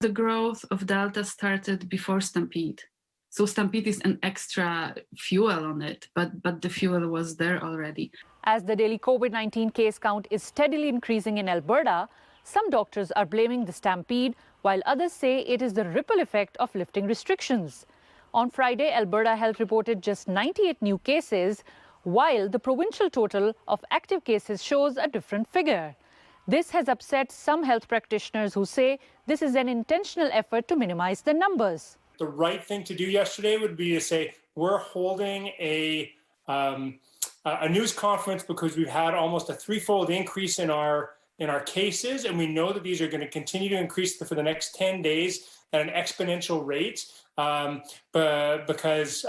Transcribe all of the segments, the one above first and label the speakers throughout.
Speaker 1: The growth of Delta started before Stampede. So Stampede is an extra fuel on it, but the fuel was there already.
Speaker 2: As the daily COVID-19 case count is steadily increasing in Alberta, some doctors are blaming the Stampede, while others say it is the ripple effect of lifting restrictions. On Friday, Alberta Health reported just 98 new cases, while the provincial total of active cases shows a different figure. This has upset some health practitioners who say this is an intentional effort to minimize the numbers.
Speaker 3: The right thing to do yesterday would be to say we're holding a news conference because we've had almost a threefold increase in our cases, and we know that these are going to continue to increase for the next 10 days at an exponential rate, because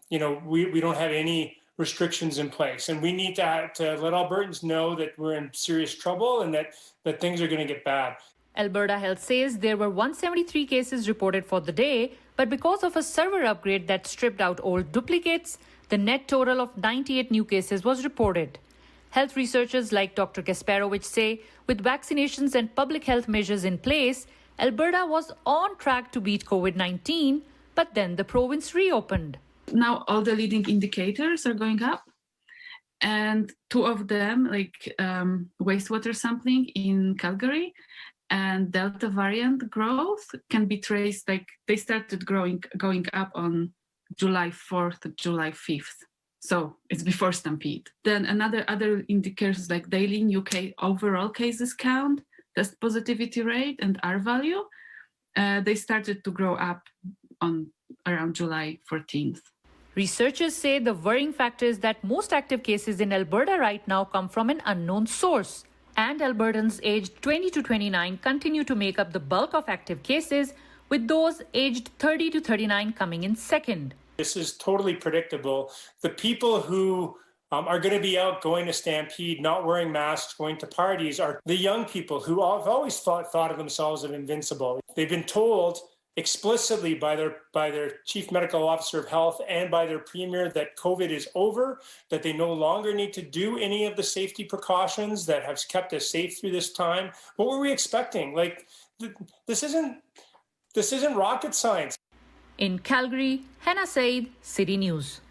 Speaker 3: we don't have any restrictions in place, and we need to let Albertans know that we're in serious trouble and that things are going to get bad.
Speaker 2: Alberta Health says there were 173 cases reported for the day, but because of a server upgrade that stripped out old duplicates, the net total of 98 new cases was reported. Health researchers like Dr. Gasparovich say with vaccinations and public health measures in place, Alberta was on track to beat COVID-19, but then the province reopened.
Speaker 1: Now all the leading indicators are going up, and two of them, like wastewater sampling in Calgary and Delta variant growth, can be traced, like they started going up on July 4th, July 5th. So it's before Stampede. Then other indicators like daily new overall cases count, test positivity rate, and R value, they started to grow up on around July 14th.
Speaker 2: Researchers say the worrying factor is that most active cases in Alberta right now come from an unknown source. And Albertans aged 20 to 29 continue to make up the bulk of active cases, with those aged 30 to 39 coming in second.
Speaker 3: This is totally predictable. The people who are going to be out going to Stampede, not wearing masks, going to parties, are the young people who have always thought of themselves as invincible. They've been told explicitly by their chief medical officer of health and by their premier that COVID is over, that they no longer need to do any of the safety precautions that have kept us safe through this time. What were we expecting? Like, this isn't rocket science.
Speaker 2: In Calgary, Henna Saeed, City News.